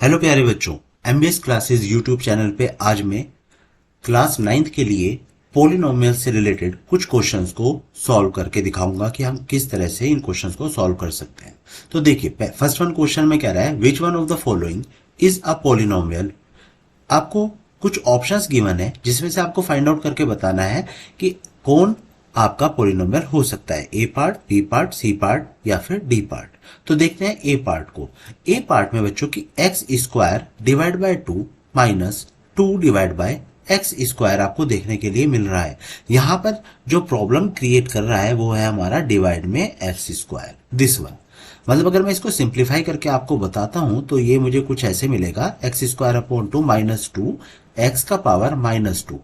Hello प्यारे बच्चों, MBS classes YouTube channel पे आज मैं क्लास 9th के लिए पोलिनोमियल से रिलेटेड कुछ क्वेश्चंस को सॉल्व करके दिखाऊंगा कि हम किस तरह से इन क्वेश्चंस को सॉल्व कर सकते हैं। तो देखिए, फर्स्ट वन क्वेश्चन में कह रहा है which one of the following is a polynomial. आपको कुछ ऑप्शंस गिवन है जिसमें से आपको फाइंड आउट करके बताना है कि कौन आपका पोलिनोमियल हो सकता है, A part, B part, C part या फिर डी पार्ट। तो देखते हैं ए पार्ट को। ए पार्ट में बच्चों की x square divide by 2 minus 2 divide by x square आपको देखने के लिए मिल रहा है। यहां पर जो प्रॉब्लम क्रिएट कर रहा है वो है हमारा डिवाइड में एक्स स्क्वायर, दिस वन। मतलब अगर मैं इसको सिंप्लीफाई करके आपको बताता हूं तो ये मुझे कुछ ऐसे मिलेगा, x square upon 2 minus 2 x का पावर माइनस 2।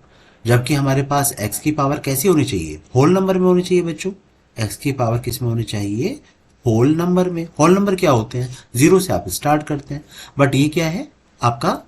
जबकि हमारे पास एक्स की पावर कैसी होनी चाहिए, होल नंबर में होनी चाहिए बच्चों। एक्स की पावर किस में होनी चाहिए, होल नंबर में। होल नंबर क्या होते हैं, जीरो से आप स्टार्ट करते हैं, बट ये क्या है आपका,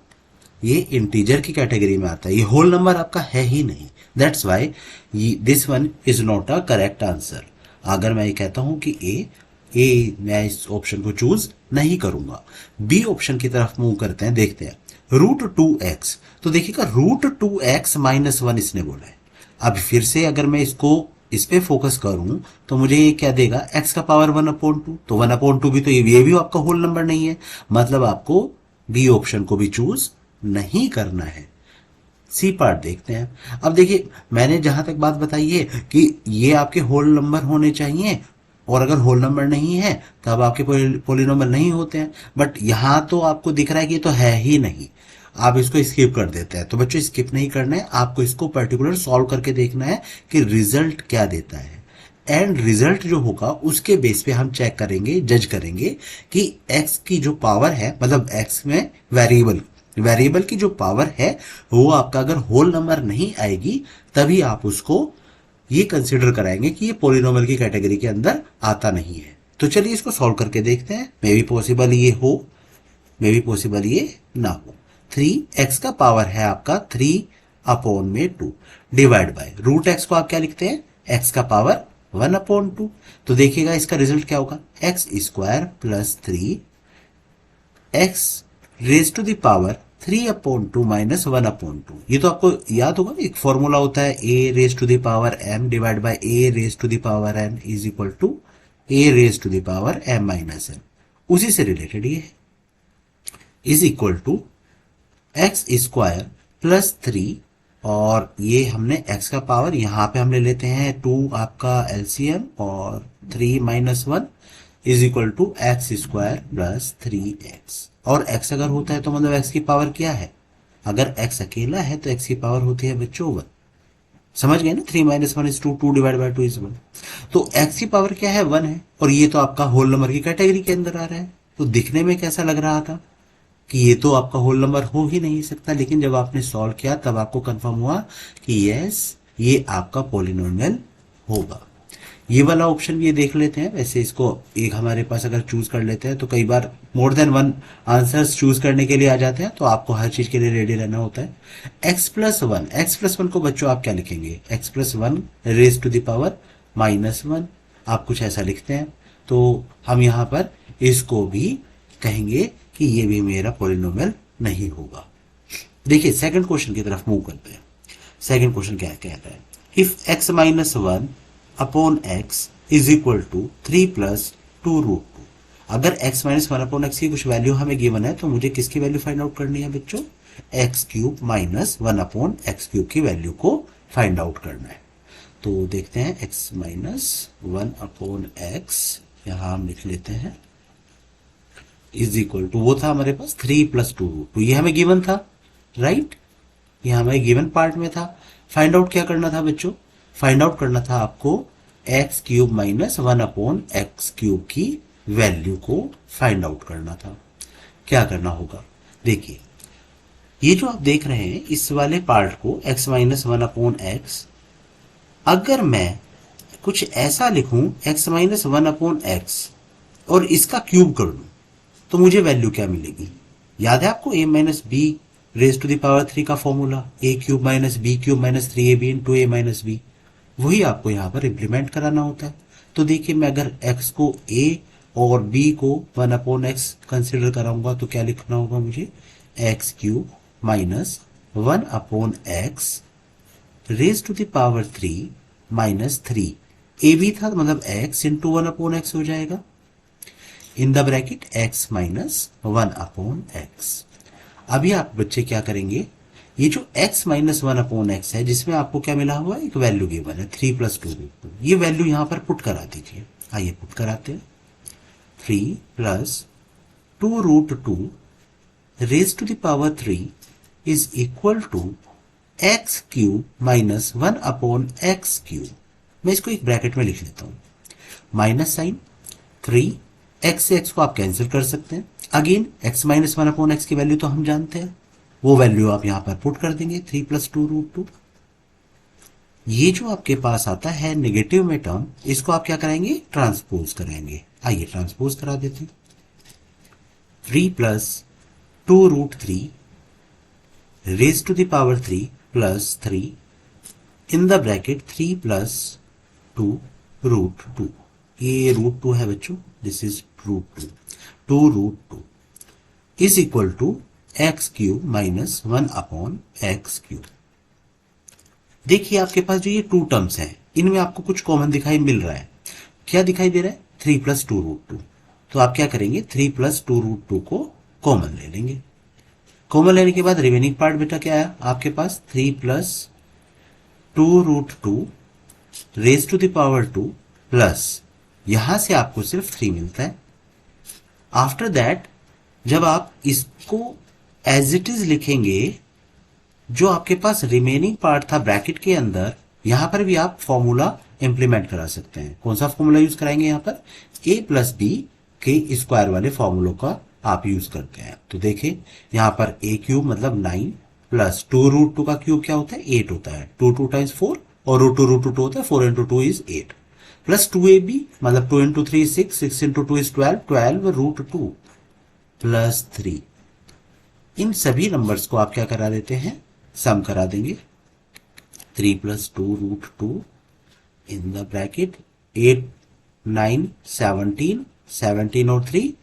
ये इंटीजर की कैटेगरी में आता है, ये होल नंबर आपका है ही नहीं। That's why this one is not a correct answer. अगर मैं ये कहता हूं कि ए मैं इस ऑप्शन को चूज नहीं करूंगा। बी ऑप्शन की तरफ मूव करते हैं, देखते हैं √2x। तो देखिएगा √2x माइनस 1 इसने बोला है। अब फिर से अगर मैं इसको इस पे फोकस करूं तो मुझे ये क्या देगा, x का पावर 1/2। तो 1/2 भी तो ये भी आपका होल नंबर नहीं है, मतलब आपको बी ऑप्शन को भी चूज नहीं करना है। सी पार्ट देखते हैं। अब देखिए, मैंने जहां तक बात बताई है कि ये आपके होल नंबर होने चाहिए, और अगर होल नंबर नहीं है तब आपके पोलिनोमियल नहीं होते हैं। बट यहां तो आपको दिख रहा है कि ये तो है ही नहीं, आप इसको स्किप कर देते हैं। तो बच्चों स्किप नहीं करना है, आपको इसको पर्टिकुलर सॉल्व करके देखना है कि रिजल्ट क्या देता है। एंड रिजल्ट जो होगा उसके बेस पे हम चेक करेंगे, जज करेंगे कि एक्स की जो पावर है, मतलब एक्स में वेरिएबल की जो पावर है वो आपका अगर होल नंबर नहीं आएगी तभी आप उसको ये कंसिडर कराएंगे कि ये पोलिनोमियल की कैटेगरी के अंदर आता नहीं है। तो चलिए इसको सॉल्व करके देखते हैं। मे बी पॉसिबल ये हो, मे बी पॉसिबल ये ना हो। 3x का पावर है आपका 3/2 डिवाइड बाय रूट एक्स को आप क्या लिखते हैं, x का पावर 1/2। तो देखिएगा इसका रिजल्ट क्या होगा, x square plus 3x raise to the power 3/2 minus 1/2। ये तो आपको याद होगा, एक फॉर्मूला होता है a raise to the power m divide by a raise to the power n is equal to a raise to the power m minus n। उसी से रिलेटेड ये है, is equal to x square plus 3, और ये हमने x का power यहां पे हम ले लेते हैं 2 आपका एलसीएम, और 3 minus 1 is equal to x square plus 3x। और x अगर होता है तो मतलब x की पावर क्या है, अगर x अकेला है तो x की पावर होती है बच्चों 1। समझ गए ना, 3 minus 1 is 2, 2 divide by 2 is 1। तो x की पावर क्या है, 1 है, और ये तो आपका होल नंबर की कैटेगरी के अंदर आ रहा है। तो दिखने में कैसा लग रहा था कि ये तो आपका होल नंबर हो ही नहीं सकता, लेकिन जब आपने सॉल्व किया तब आपको कंफर्म हुआ कि यस ये आपका पोलिनोमियल होगा। ये वाला ऑप्शन भी ये देख लेते हैं। वैसे इसको एक हमारे पास अगर चूज कर लेते हैं तो कई बार more than one answers choose करने के लिए आ जाते हैं, तो आपको हर चीज के लिए रेडी रहना होता है। x+1 को बच्चों आप क्या लिखेंगे, x+1 raise to the power -1, आप कुछ ऐसा लिखते हैं। तो हम यहां पर इसको भी कहेंगे कि ये भी मेरा पोलिनोमियल नहीं होगा। देखिए सेकंड क्वेश्चन की तरफ मूव करते हैं। सेकंड क्वेश्चन क्या कहता है, if x-1 upon x is equal to 3 plus 2√2। अगर x-1 अपॉन एक्स की कुछ वैल्यू हमें गिवन है तो मुझे किसकी वैल्यू फाइंड आउट करनी है बच्चों, x³ माइनस 1 अपॉन x³ की वैल्यू को फाइंड आउट करना है। तो देखते हैं x-1 अपॉन एक्स, यहां हम लिख लेते हैं इज इक्वल टू, वो था हमारे पास 3 प्लस 2√2, ये हमें गिवन था, राइट, ये हमें गिवन पार्ट में था। फाइंड आउट क्या करना था बच्चों, फाइंड आउट करना था आपको x³ माइनस 1 अपॉन x³ की वैल्यू को फाइंड आउट करना था। क्या करना होगा, देखिए ये जो आप देख रहे हैं इस वाले पार्ट को x-1 अपॉन एक्स, अगर मैं कुछ ऐसा लिखूं x-1 अपॉन एक्स और इसका क्यूब कर दूं तो मुझे वैल्यू क्या मिलेगी, याद है आपको a minus b raise to the power 3 का फॉर्मूला, a³ minus b³ minus 3ab into a minus b, वही आपको यहां पर इंप्लीमेंट कराना होता है। तो देखिए मैं अगर x को a और b को 1/x कंसिडर कराऊंगा तो क्या लिखना होगा मुझे, x cube minus 1/x raise to the power 3 minus 3। A b था मतलब x इंटू 1/x हो जाएगा, in the bracket x minus 1/x। अभी आप बच्चे क्या करेंगे, ये जो x माइनस 1/x है जिसमें आपको क्या मिला हुआ है, एक वैल्यू गिवन है 3 + 2√2, ये वैल्यू यहां पर पुट करा दीजिए। आइए पुट कराते हैं। 3 + 2√2 raise to the power 3 is equal to x cube minus 1/x³। मैं इसको एक ब्रैकेट में लिख लेता हूं, माइनस साइन 3, एक्स से एक्स को आप कैंसिल कर सकते हैं, अगेन x माइनस 1/x की वैल्यू तो हम जानते हैं, वो वैल्यू आप यहां पर पुट कर देंगे 3 + 2√2। ये जो आपके पास आता है नेगेटिव में टर्म, इसको आप क्या कराएंगे, ट्रांसपोज कराएंगे। आइए ट्रांसपोज करा देते हैं। 3 + 2√3 raise to the power 3 + 3 in the bracket 3 + 2√2। ये √2 है बच्चों, this is √2, 2√2 is equal to x³ minus 1/x³। देखिए आपके पास जो ये टू टर्म्स हैं इनमें आपको कुछ कॉमन दिखाई मिल रहा है। क्या दिखाई दे रहा है, 3 + 2√2। तो आप क्या करेंगे, 3 + 2√2 को कॉमन ले लेंगे। कॉमन लेने के बाद रिमेनिंग पार्ट बेटा क्या है आपके पास, 3 + 2√2 raise to the power 2 plus यहां से आपको सिर्फ 3 मिलता है। आफ्टर दैट जब आप इसको एज इट इज लिखेंगे, जो आपके पास रिमेनिंग पार्ट था ब्रैकेट के अंदर, यहां पर भी आप फॉर्मूला इंप्लीमेंट करा सकते हैं। कौन सा फॉर्मूला यूज कराएंगे, यहां पर a + b के स्क्वायर वाले फॉर्मूलों का आप यूज करते हैं। तो देखें यहां पर a³ मतलब 9 प्लस 2√2 का क्यूब क्या होता है, 8 होता है, 2 2 × 4 और √2 होता है, 4 × 2 इज 8 प्लस 2ab मतलब 2 × 3 6, 6 × 2 इज 12, 12√2 प्लस 3। इन सभी नंबर्स को आप क्या करा देते हैं, सम करा देंगे। 3 + 2√2 इन द ब्रैकेट 8 9 17, 17 और 3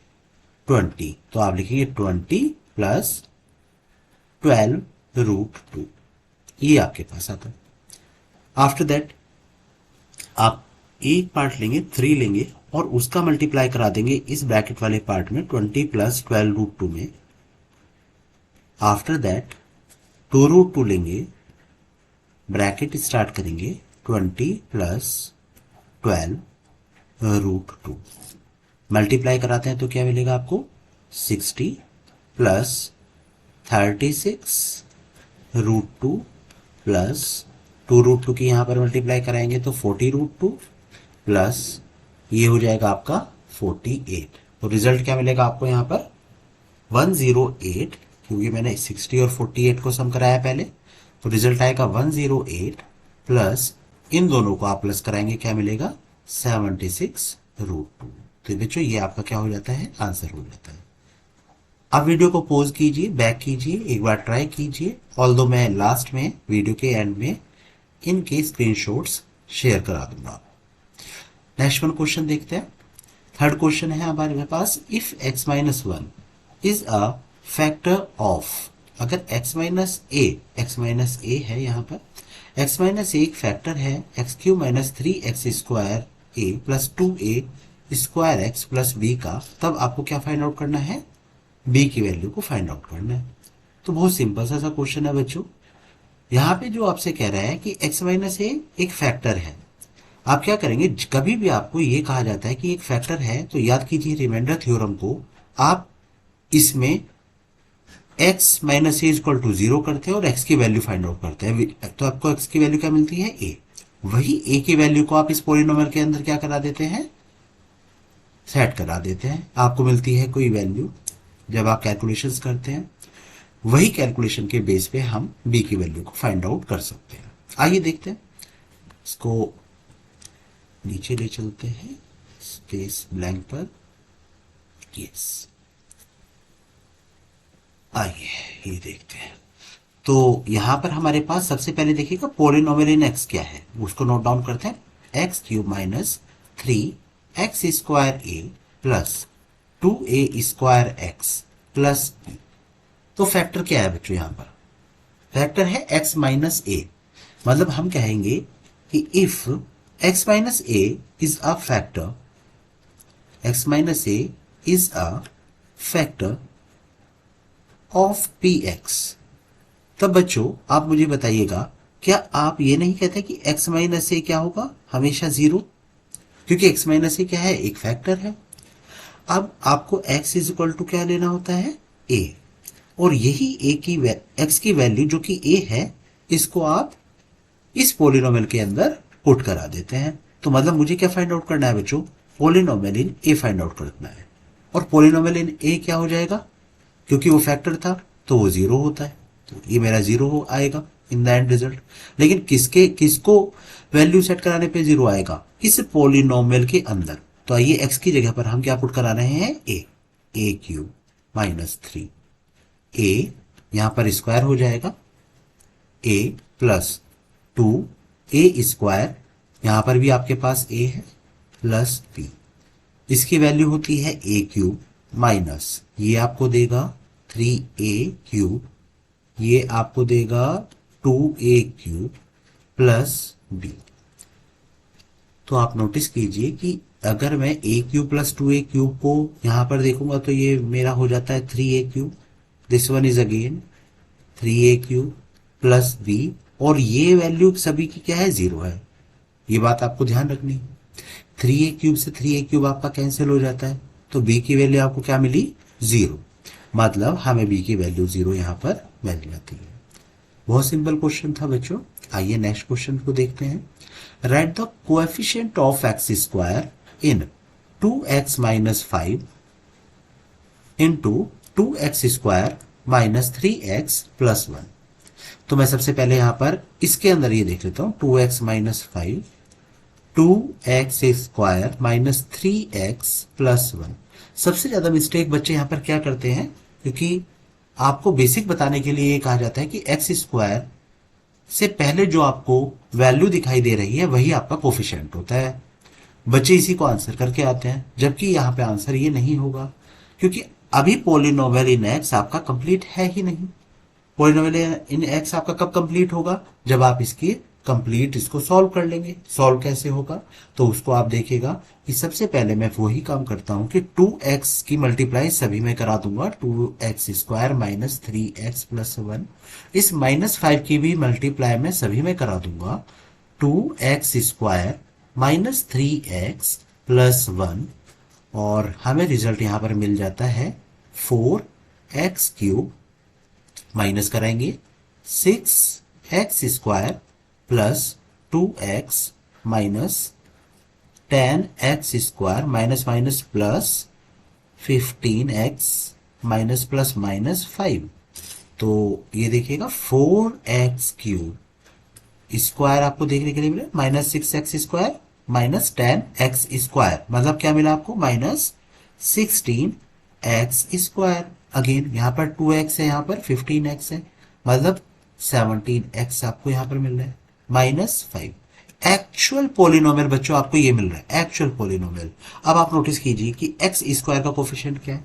20, तो आप लिखेंगे 20 + 12√2, ये आपके पास आता है। आफ्टर दैट आप एक पार्ट लेंगे 3 लेंगे और उसका मल्टीप्लाई करा देंगे इस ब्रैकेट वाले पार्ट में 20 + 12√2 में। आफ्टर दैट 2√2 लेंगे, ब्रैकेट स्टार्ट करेंगे 20 + 12√2, मल्टीप्लाई कराते हैं तो क्या मिलेगा आपको, 60 + 36√2 प्लस 2√2 की यहां पर मल्टीप्लाई कराएंगे तो 40√2 प्लस ये हो जाएगा आपका 48। तो रिजल्ट क्या मिलेगा आपको यहां पर 108, क्योंकि मैंने 60 और 48 को सम कराया पहले, तो रिजल्ट आएगा 108 प्लस इन दोनों को आप प्लस कराएंगे, क्या मिलेगा 76√2। तो बच्चों ये आपका क्या हो जाता है, आंसर हो जाता है। अब वीडियो को पॉज कीजिए, बैक कीजिए, एक बार ट्राई कीजिए, ऑल्दो मैं लास्ट में वीडियो के एंड में इनके स्क्रीनशॉट्स शेयर करा दूंगा। नेक्स्ट वन क्वेश्चन देखते हैं। थर्ड क्वेश्चन है हमारे पास, if x - 1 is a factor of, अगर x - a है यहाँ पर, x - a एक फैक्टर है x³ - 3x² a plus 2a² x plus b का, तब आपको क्या फाइंड आउट करना है, b की वैल्यू को फाइंड आउट करना है। तो बहुत सिंपल सा क्वेश्चन है बच्चों। यहाँ पे जो आपसे कह रहा है कि x - a एक फैक्टर है, आप क्या करेंगे, कभी भी आपको ये कहा जाता है कि एक फैक्टर है तो याद कीजिए रिमाइंडर थ्योरम को, आप इसमें x - a = 0 करते हैं और x की वैल्यू फाइंड आउट करते हैं, तो आपको x की वैल्यू क्या मिलती है, a। वही a की वैल्यू को आप इस पॉलिनोमियल के अंदर क्या करा देते हैं, सेट करा देते हैं, आपको मिलती है कोई वैल्यू। जब आप कैलकुलेशंस करते हैं, वही कैलकुलेशन के बेस पे हम b की वैल्यू को फाइंड आउट कर सकते हैं। आइए देखते हैं, इसको नीचे ले चलते हैं स्पेस ब्लैंक पर, यस आइए ये देखते हैं। तो यहां पर हमारे पास सबसे पहले देखिएगा पॉलिनोमियल इन x क्या है, उसको नोट डाउन करते हैं, x³ - 3x² a plus 2a² x plus b। तो फैक्टर क्या है बच्चों, यहां पर फैक्टर है x माइनस ए। मतलब हम कहेंगे कि if x minus A is a factor, x minus A is a factor of px, तब बच्चों आप मुझे बताइएगा, क्या आप ये नहीं कहते कि x माइनस ए क्या होगा, हमेशा जीरो, क्योंकि x माइनस ए क्या है, एक फैक्टर है। अब आपको x इज इक्वल टू क्या लेना होता है, a, और यही a की x की वैल्यू जो कि a है, इसको आप इस पोलिनोमियल के अंदर पुट करा देते हैं। तो मतलब मुझे क्या फाइंड आउट करना है बच्चों, polynomial in a find out करना है। और पोलिनोमियल इन a क्या हो जाएगा, क्योंकि वो फैक्टर था तो वो जीरो होता है, तो ये मेरा जीरो आएगा इन द एंड रिजल्ट। लेकिन किसको वैल्यू सेट कराने पे जीरो आएगा, इस पोलिनोमियल के अंदर। तो आइए x की जगह पर हम क्या पुट करा रहे हैं, a³ माइनस 3, a यहां पर स्क्वायर हो जाएगा, a प्लस 2a², यहां पर भी आपके पास a है, प्लस b, इसकी वैल्यू होती है a³ माइनस, ये आपको देगा 3a³ ये आपको देगा 2a³ प्लस b। तो आप नोटिस कीजिए कि अगर मैं a³ प्लस 2a³ को यहां पर देखूंगा तो ये मेरा हो जाता है 3a³, this one is again 3a³ plus b, और ये वैल्यू सभी की क्या है, जीरो है। ये बात आपको ध्यान रखनी है। 3a³ से 3a³ आपका कैंसिल हो जाता है, तो b की वैल्यू आपको क्या मिली, जीरो। मतलब हमें b की वैल्यू जीरो यहां पर मिल जाती है। बहुत सिंपल क्वेश्चन था बच्चों। आइए नेक्स्ट क्वेश्चन को देखते हैं। Right the coefficient of x square in 2x minus 5 into 2x square minus 3x plus 1। तो मैं सबसे पहले यहां पर इसके अंदर ये देख लेता हूं, 2x minus 5, 2x square minus 3x plus 1। सबसे ज्यादा मिस्टेक बच्चे यहां पर क्या करते हैं, क्योंकि आपको बेसिक बताने के लिए ये कहा जाता है कि एक्स स्क्वायर से पहले जो आपको वैल्यू दिखाई दे रही है वही आपका कोफिशिएंट होता है। बच्चे इसी को आंसर करके आते हैं, जबकि यहां पे आंसर ये नहीं होगा, क्योंकि अभी पोलिनोमियल इन एक्स आपका कंप्लीट है ही नहीं। पोलिनोमियल इन एक्स आपका कब कंप्लीट होगा, जब आप इसकी कंप्लीट इसको सॉल्व कर लेंगे। सॉल्व कैसे होगा, तो उसको आप देखिएगा कि सबसे पहले मैं वही काम करता हूं कि 2x की मल्टीप्लाई सभी में करा दूंगा, 2x square minus 3x plus 1। इस माइनस 5 की भी मल्टीप्लाई में सभी में करा दूंगा, 2x square minus 3x plus 1, और हमें रिजल्ट यहां पर मिल जाता है 4x³ माइनस कराएंगे 6x square plus 2x minus 10x square minus minus plus 15x minus plus minus 5। तो ये देखिएगा 4x³ स्क्वायर आपको देखने के लिए मिला minus 6x square minus 10x square, मतलब क्या मिला आपको, माइनस 16x स्क्वायर। अगेन यहाँ पर 2x है, यहाँ पर 15x है, मतलब 17x आपको यहाँ पर मिल रहा है, माइनस 5। एक्चुअल पोलिनोमियल बच्चों आपको ये मिल रहा है, एक्चुअल पोलिनोमियल। अब आप नोटिस कीजिए कि x स्क्वायर का कोफिशिएंट क्या है।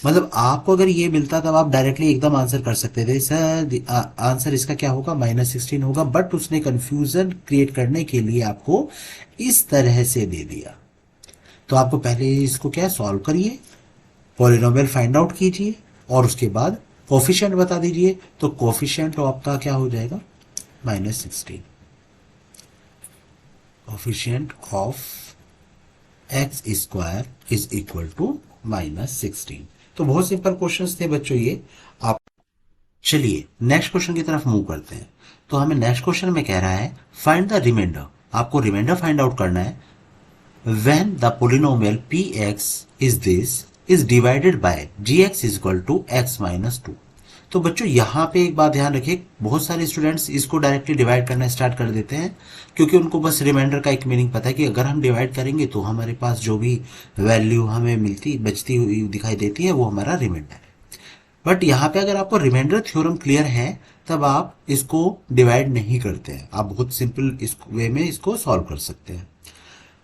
मतलब आपको अगर ये मिलता तब आप डायरेक्टली एकदम आंसर कर सकते थे, सर आंसर इसका क्या होगा, माइनस 16 होगा, बट उसने कंफ्यूजन क्रिएट करने के लिए आपको इस तरह से दे दिया। तो आपको पहले इसको क्या सॉल्व करिए, पॉलिनोमियल फाइंड आउट कीजिए, और उसके बाद कोफिशिएंट बता दीजिए। तो कोफिशिएंट आपका क्या हो जाएगा, minus 16। Coefficient of x square is equal to minus 16। तो बहुत सिंपल क्वेश्चंस थे बच्चों ये। आप चलिए नेक्स्ट क्वेश्चन की तरफ मूव करते हैं। तो हमें नेक्स्ट क्वेश्चन में कह रहा है फाइंड द रिमाइंडर। आपको रिमाइंडर फाइंड आउट करना है when the polynomial px is this is divided by gx is equal to x minus 2। तो बच्चों यहाँ पे एक बात ध्यान रखिए, बहुत सारे स्टूडेंट्स इसको डायरेक्टली डिवाइड करना स्टार्ट कर देते हैं, क्योंकि उनको बस रिमाइंडर का एक मीनिंग पता है कि अगर हम डिवाइड करेंगे तो हमारे पास जो भी वैल्यू हमें मिलती बचती हुई दिखाई देती है वो हमारा रिमाइंडर है। बट यहाँ पे अगर आपको रिमाइंडर थ्योरम क्लियर है तब आप इसको डिवाइड नहीं करते हैं, आप बहुत सिंपल इस वे में इसको सॉल्व कर सकते हैं।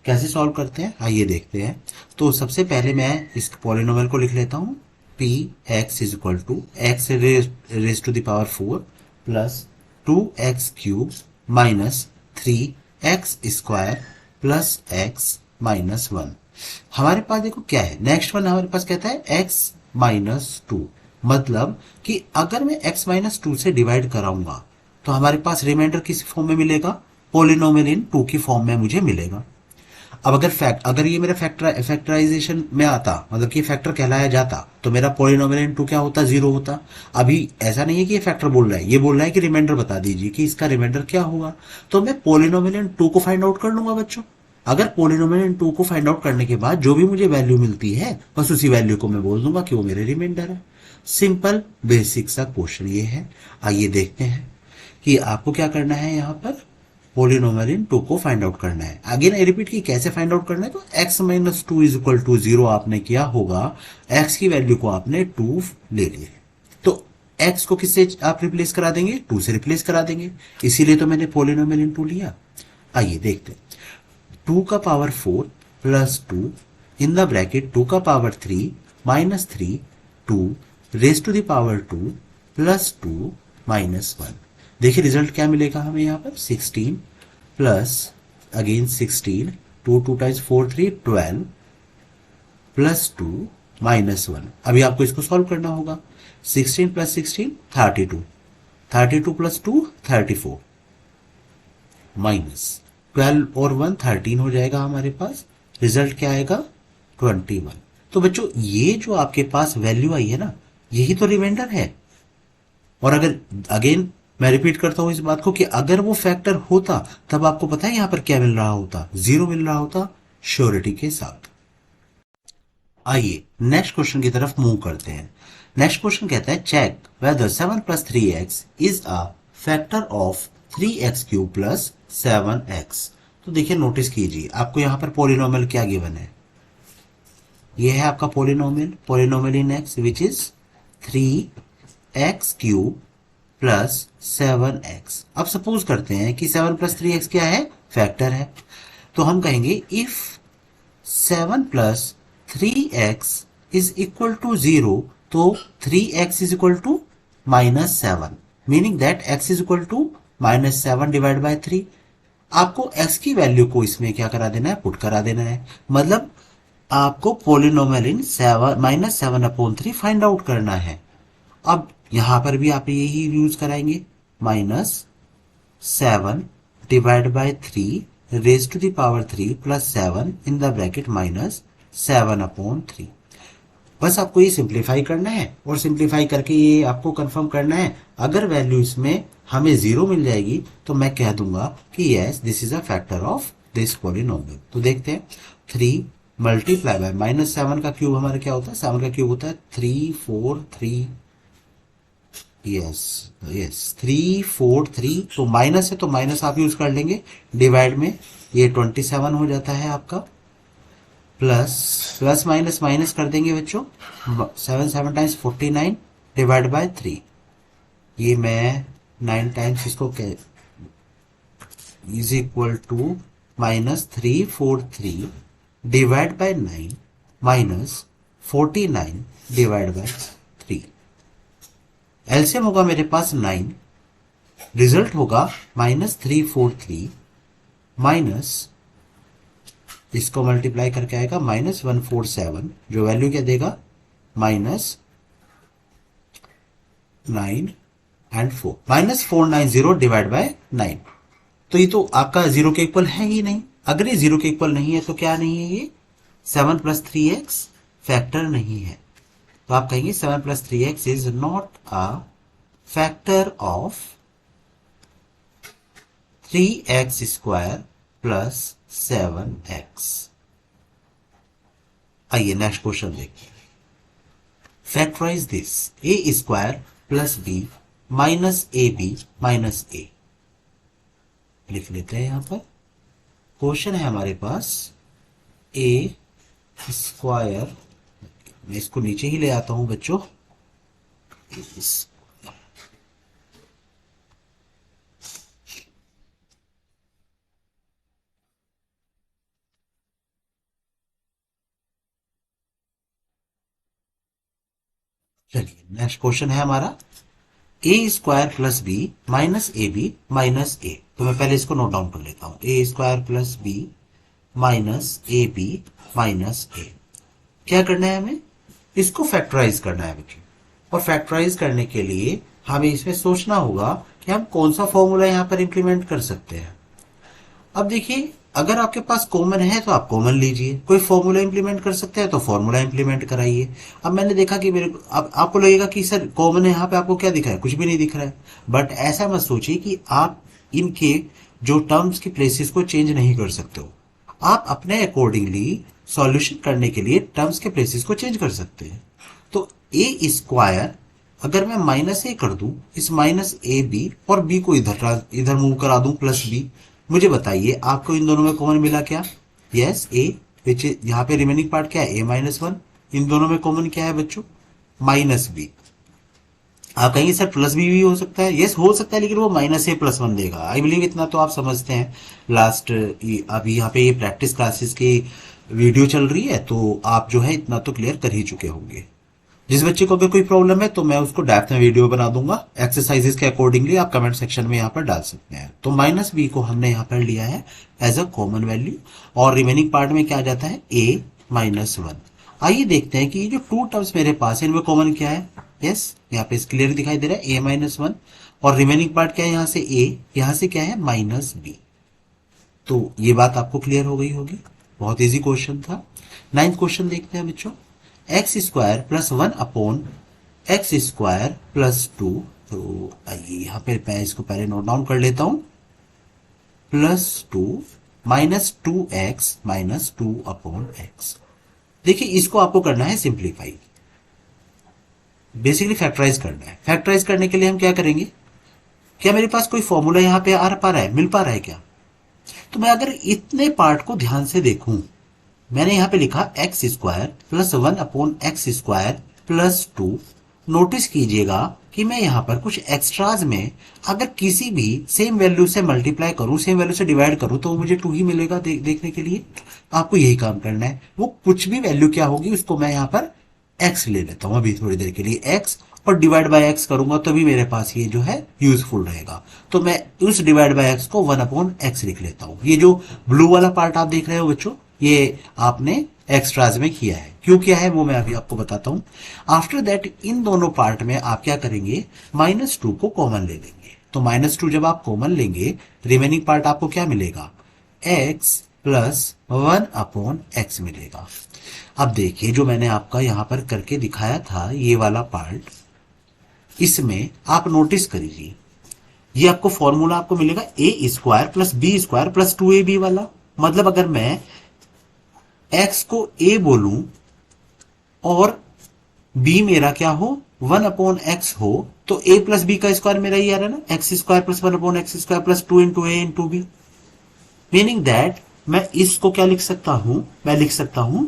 कैसे सॉल्व करते हैं आइए देखते हैं। तो सबसे पहले मैं इस पॉलिनोमियल को लिख लेता हूं। P x is equal to x raise to the power 4 plus 2x³ minus 3x² plus x minus 1। हमारे पास देखो क्या है, नेक्स्ट वन हमारे पास कहता है x माइनस 2, मतलब कि अगर मैं x माइनस 2 से डिवाइड कराऊंगा तो हमारे पास रिमाइंडर किस फॉर्म में मिलेगा, पोलिनोमियल इन 2 की फॉर्म में मुझे मिलेगा। अब अगर ये मेरा फैक्टराइजेशन में आता, मतलब कि फैक्टर कहलाया जाता, तो मेरा पोलिनोमियल इन 2 क्या होता, 0 होता। अभी ऐसा नहीं है कि ये फैक्टर बोल रहा है, ये बोल रहा है कि रिमाइंडर बता दीजिए कि इसका रिमाइंडर क्या होगा। तो मैं पोलिनोमियल इन 2 को फाइंड आउट कर लूंगा बच्चों। अगर पोलिनोमियल इन 2 को फाइंड आउट करने के बाद जो भी मुझे वैल्यू मिलती है, बस उसी वैल्यू को मैं बोल दूंगा कि वो मेरे रिमाइंडर है। सिंपल बेसिक सा क्वेश्चन ये है। आइए देखते हैं कि आपको क्या करना है। यहाँ पर पोलिनोमियल इन 2 को फाइंड आउट करना है। अगेन आई रिपीट कि कैसे फाइंड आउट करना है। तो x minus 2 is equal to 0 आपने किया होगा, x की वैल्यू को आपने 2 ले लिया, तो x को किससे आप रिप्लेस करा देंगे, 2 से रिप्लेस करा देंगे, इसीलिए तो मैंने पोलिनोमियल इन 2 लिया। आइए देखते हैं। 2 का power 4 plus 2 in the bracket 2 का power 3 minus 3 2 raise to the power 2 plus 2 minus 1। देखिए रिजल्ट क्या मिलेगा हमें यहाँ पर, 16 plus again 16, 2 2 times 4 3 12 plus 2 minus 1। अभी आपको इसको सॉल्व करना होगा। 16 प्लस 16 32, 32 प्लस 2 34 माइनस 12 और 1 13 हो जाएगा हमारे पास। रिजल्ट क्या आएगा, 21। तो बच्चों ये जो आपके पास वैल्यू आई है ना, यही तो रिमाइंडर है। और अगर अगेन मैं रिपीट करता हूं इस बात को कि अगर वो फैक्टर होता तब आपको पता है यहां पर क्या मिल रहा होता, 0 मिल रहा होता श्योरिटी के साथ। आइए नेक्स्ट क्वेश्चन की तरफ मूव करते हैं। नेक्स्ट क्वेश्चन कहता है check whether 7 plus 3x is a factor of 3x³ plus 7x। तो देखिए नोटिस कीजिए, आपको यहां पर पोलिनोमियल क्या गिवन है, ये है आपका polynomial, polynomial in x which is 3x³ plus 7x। अब सपोज करते हैं कि 7 प्लस 3x क्या है, फैक्टर है। तो हम कहेंगे if 7 plus 3x is equal to 0, तो 3x is equal to minus 7, meaning that x is equal to minus 7 divide by 3। आपको x की वैल्यू को इसमें क्या करा देना है, पुट करा देना है। मतलब आपको पोलिनोमियल इन 7 माइनस 7/3 फाइंड आउट करना है। अब यहां पर भी आप यही यूज कराएंगे, minus 7 divide by 3 raise to the power 3 plus 7 in the bracket minus 7/3। बस आपको ये सिंप्लीफाई करना है और सिंप्लीफाई करके ये आपको कंफर्म करना है। अगर वैल्यू इसमें हमें 0 मिल जाएगी तो मैं कह दूंगा कि yes this is a factor of this polynomial. तो देखते हैं, 3 मल्टीप्लाई बाय माइनस 7 का क्यूब हमारा क्या होता है, 7 का क्यूब होता है 343, यस यस 343। तो माइनस है तो माइनस आप यूज कर लेंगे, डिवाइड में ये 27 हो जाता है आपका, प्लस प्लस माइनस माइनस कर देंगे बच्चों, 7 7 टाइम्स 49 डिवाइड बाय 3। ये मैं 9 टाइम्स इसको is equal to minus 343 divide by 9 minus 49 divide by 3। LCM होगा मेरे पास 9, रिजल्ट होगा -343 माइनस इसको मल्टीप्लाई करके आएगा -147, जो वैल्यू क्या देगा, -9 and 4 -490 डिवाइड बाय 9। तो ये तो आपका 0 के इक्वल है ही नहीं। अगर ये 0 के इक्वल नहीं है तो क्या नहीं है, ये 7 प्लस 3x फैक्टर नहीं है। तो आप कहेंगे 7 plus 3x is not a factor of 3x² plus 7x। आइए नेक्स्ट क्वेश्चन देखिए। Factorise this a² plus b minus ab minus a। लिख लेते हैं यहां पर, क्वेश्चन है हमारे पास a², मैं इसको नीचे ही ले आता हूं बच्चों, चलिए नेक्स्ट क्वेश्चन है हमारा A square plus B minus A B minus A. तो मैं पहले इसको नोट डाउन कर लेता हूं, A square plus B minus A B minus A. क्या करना है हमें, इसको फैक्टराइज करना है बच्चों। और फैक्टराइज करने के लिए हमें इसमें सोचना होगा कि हम कौन सा फॉर्मूला यहां पर इंप्लीमेंट कर सकते हैं। अब देखिए, अगर आपके पास कॉमन है तो आप कॉमन लीजिए, कोई फॉर्मूला इंप्लीमेंट कर सकते हैं तो फॉर्मूला इंप्लीमेंट कराइए। अब मैंने देखा कि मेरे अब आपको लगेगा कि सर कॉमन है, यहाँ पे आपको क्या दिख रहा है, कुछ भी नहीं दिख रहा है। बट ऐसा मत सोचिए कि आप इनके जो टर्म्स की प्लेसेस को चेंज नहीं कर सकते हो। आप अपने अकॉर्डिंगली सॉल्यूशन करने के लिए टर्म्स के प्लेसेस को चेंज कर सकते हैं। तो ए स्क्वायर अगर मैं माइनस ए कर दूं, इस माइनस ए बी और बी को इधर इधर मूव करा दूं प्लस बी, मुझे बताइए आपको इन दोनों में कॉमन मिला क्या। यस ए, विच यहाँ पे रिमेनिंग पार्ट क्या है, ए माइनस वन। इन दोनों में कॉमन क्या है बच्चों, माइनस बी। आप कहेंगे सर प्लस बी भी हो सकता है, यस हो सकता है, लेकिन वो माइनस ए प्लस वन देगा। आई बिलीव इतना तो आप समझते हैं। लास्ट अभी यहाँ पे ये प्रैक्टिस क्लासेस की वीडियो चल रही है, तो आप जो है इतना तो क्लियर कर ही चुके होंगे। जिस बच्चे को अगर कोई प्रॉब्लम है तो मैं उसको डेप्थ में वीडियो बना दूंगा एक्सरसाइजेस के अकॉर्डिंगली, आप कमेंट सेक्शन में यहाँ पर डाल सकते हैं। तो माइनस बी को हमने यहाँ पर लिया है एज अ कॉमन वैल्यू, और रिमेनिंग पार्ट में क्या आ जाता है, ए माइनस वन। आइए देखते हैं कि ये जो टू टर्म्स मेरे पास है इनमें कॉमन क्या है। यस यहाँ पे क्लियर दिखाई दे रहा है ए माइनस वन, और रिमेनिंग पार्ट क्या है, यहाँ से ए, यहाँ से क्या है माइनस बी। तो ये बात आपको क्लियर हो गई होगी, बहुत इजी क्वेश्चन था। नाइन्थ क्वेश्चन देखते हैं बच्चों, x square plus one upon x square plus to. तो आइए यहाँ पे मैं इसको पहले नोट डाउन कर लेता हूं, plus two minus two x minus two upon x. देखिए इसको आपको करना है सिंप्लीफाई, बेसिकली फैक्टराइज करना है। फैक्टराइज करने के लिए हम क्या करेंगे, क्या मेरे पास कोई फॉर्मूला यहाँ पे आ पा रहा है, मिल पा रहा है क्या। तो मैं अगर इतने पार्ट को ध्यान से देखूं, मैंने यहां पे लिखा x square plus one upon x square plus to. Notice कीजिएगा कि मैं यहां पर कुछ एक्स्ट्राज में अगर किसी भी सेम वैल्यू से मल्टीप्लाई करूं, सेम वैल्यू से डिवाइड करूं, तो मुझे टू ही मिलेगा देखने के लिए। आपको यही काम करना है, वो कुछ भी वैल्यू क्या होगी उसको मैं यहां पर एक्स ले लेता हूं अभी थोड़ी देर के लिए, एक्स, और डिवाइड बाय एक्स करूंगा तभी मेरे पास ये जो है यूजफुल रहेगा। तो मैं उस डिवाइड बाय एक्स को वन अपॉन एक्स लिख लेता हूं। ये जो ब्लू वाला पार्ट आप देख रहे हो बच्चों, ये आपने एक्स्ट्राज में किया है। क्यों किया है वो मैं अभी आपको बताता हूं। आफ्टर दैट इन दोनों पार्ट में आप क्या करेंगे, माइनस टू को कॉमन ले लेंगे। तो माइनस टू जब आप कॉमन लेंगे, रिमेनिंग पार्ट आपको क्या मिलेगा, x plus one upon x मिलेगा। अब देखिए जो मैंने आपका यहां पर करके दिखाया था ये वाला पार्ट, इसमें आप नोटिस करिए ये आपको फॉर्मूला आपको मिलेगा A square plus B square plus two A B वाला। मतलब अगर मैं एक्स को ए बोलूं और बी मेरा क्या हो, वन अपॉन एक्स हो, तो ए प्लस बी का स्क्वायर मेरा ये आ रहा है ना, x square plus one upon x square plus two into a into b. Meaning that मैं इसको क्या लिख सकता हूं, मैं लिख सकता हूं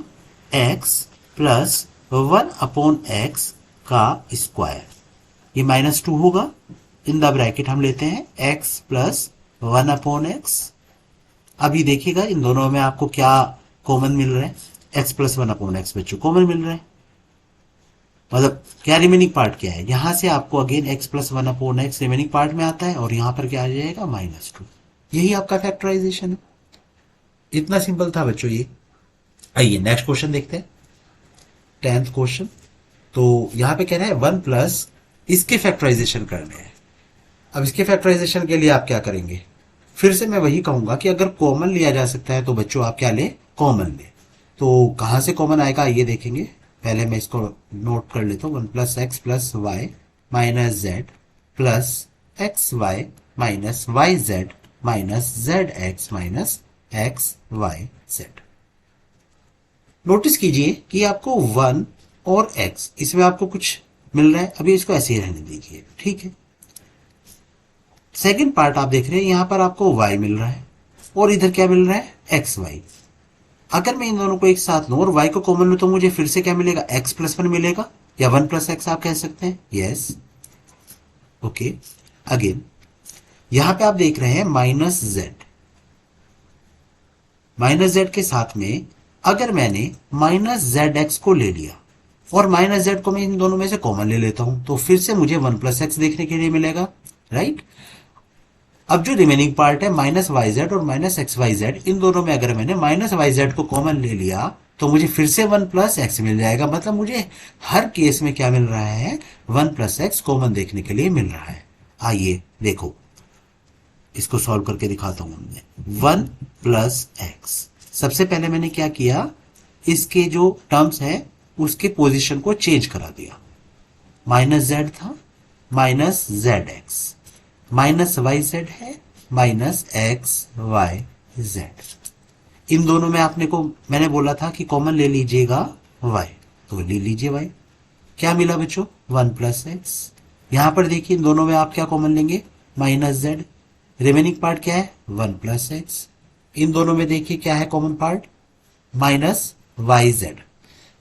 x plus one upon x का स्क्वायर। ये माइनस टू होगा, इन द ब्रैकेट हम लेते हैं x plus one upon x. अभी देखिएगा इन दोनों में आपको क्या कॉमन मिल रहा है, x plus one upon x बच्चों कॉमन मिल रहा है। मतलब क्या रिमेनिंग पार्ट क्या है, यहां से आपको again x plus one upon x remaining part में आता है, और यहां पर क्या आ जाएगा माइनस टू। यही आपका फैक्टराइजेशन है। इतना सिंपल था बच्चों ये। आइए नेक्स्ट क्वेश्चन देखते हैं, 10th क्वेश्चन। तो यहां पे कह रहा है वन प्लस, इसके फैक्टराइजेशन करने हैं। अब इसके फैक्टराइजेशन के लिए आप क्या करेंगे, फिर से मैं वही कहूंगा कि अगर कॉमन लिया जा सकता है तो बच्चों आप क्या ले, कॉमन ले। तो कहां से कॉमन आएगा ये देखेंगे, पहले मैं इसको नोट कर लेता हूं। One plus x plus y minus z plus x y minus y z minus z x minus x y z. Notice कीजिए कि आपको वन और एक्स इसमें आपको कुछ मिल रहा है, अभी इसको ऐसे ही रहने दीजिए, ठीक है। सेकंड पार्ट आप देख रहे हैं यहां पर आपको y मिल रहा है, और इधर क्या मिल रहा है, एक्स वाई। अगर मैं इन दोनों को एक साथ लूं और y को कॉमन लूं तो मुझे फिर से क्या मिलेगा, x प्लस वन मिलेगा, या वन प्लस एक्स आप कह सकते हैं। Yes okay. अगेन यहां पे आप देख रहे हैं माइनस जेड, माइनस जेड के साथ में अगर मैंने माइनस जेड एक्स को ले लिया, और माइनस जेड को मैं इन दोनों में से कॉमन ले लेता हूं, तो फिर से मुझे 1 + x देखने के लिए मिलेगा, राइट। अब जो रिमेनिंग पार्ट है माइनस वाई जेड और माइनस एक्स वाई जेड, इन दोनों में अगर मैंने माइनस वाई जेड को कॉमन ले लिया तो मुझे फिर से 1 + x मिल जाएगा। मतलब मुझे हर केस में क्या मिल रहा है, 1 + x कॉमन देखने के लिए मिल रहा है। आइए देखो, इसको सॉल्व करके दिखाता हूं। हमने 1 + x, सबसे पहले मैंने क्या किया, इसके जो टर्म्स है उसके पोजीशन को चेंज करा दिया। माइनस जेड था, minus z x, minus y z है, माइनस एक्स वाई जेड। इन दोनों में आपने को मैंने बोला था कि कॉमन ले लीजिएगा वाई, तो ले लीजिए वाई। क्या मिला बच्चों, 1 + x। यहां पर देखिए इन दोनों में आप क्या कॉमन लेंगे, माइनस जेड। रिमेनिंग पार्ट क्या है, 1 + x। इन दोनों में देखिए क्या है common part, minus y z.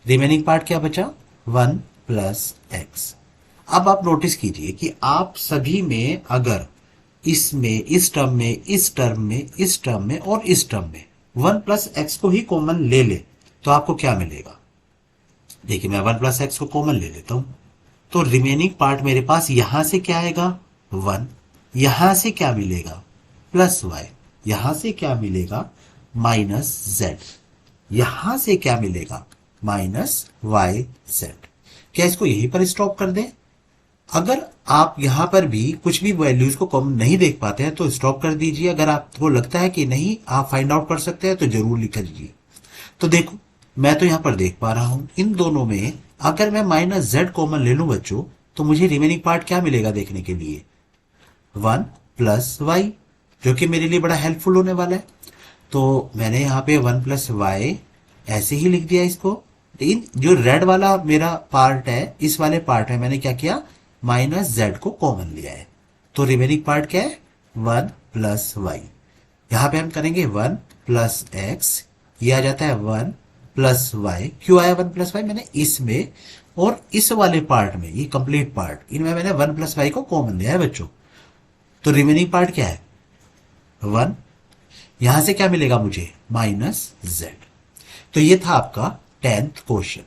Remaining part क्या बचा, 1 + x। अब आप नोटिस कीजिए कि आप सभी में अगर इसमें, इस टर्म में, इस टर्म में, इस टर्म में और इस टर्म में 1 + x को ही कॉमन ले ले तो आपको क्या मिलेगा। देखिए मैं 1 + x को कॉमन ले लेता हूं, तो रिमेनिंग पार्ट मेरे पास यहां से क्या आएगा, 1। यहां से क्या मिलेगा, +y। यहां से क्या मिलेगा, -z। यहां से क्या मिलेगा, -yz। क्या इसको यहीं पर स्टॉप कर दें। अगर आप यहां पर भी कुछ भी वैल्यूज को कॉमन नहीं देख पाते हैं तो स्टॉप कर दीजिए। अगर आपको लगता है कि नहीं आप फाइंड आउट कर सकते हैं तो जरूर लिख दीजिए। तो देखो मैं तो यहां पर देख पा रहा हूं इन दोनों में अगर मैं -z कॉमन ले लूं बच्चों, तो मुझे रिमेनिंग पार्ट क्या मिलेगा देखने के लिए, 1 + y, जो कि मेरे लिए बड़ा हेल्पफुल होने वाला है। तो मैंने यहाँ पे 1 + y ऐसे ही लिख दिया इसको। लेकिन जो रेड वाला मेरा पार्ट है, इस वाले पार्ट में मैंने क्या किया, -z को कॉमन लिया है। तो रिमेनिंग पार्ट क्या है, 1 + y। यहां पे हम करेंगे 1 + x, ये आ जाता है 1 + y। क्यों आया 1 + y, मैंने इसमें और इस वाले पार्ट में, ये कंप्लीट पार्ट, इनमें मैंने 1 + y को कॉमन लिया है बच्चों। तो रिमेनिंग पार्ट क्या है, 1। यहां से क्या मिलेगा मुझे, -z। तो ये था आपका 10th क्वेश्चन।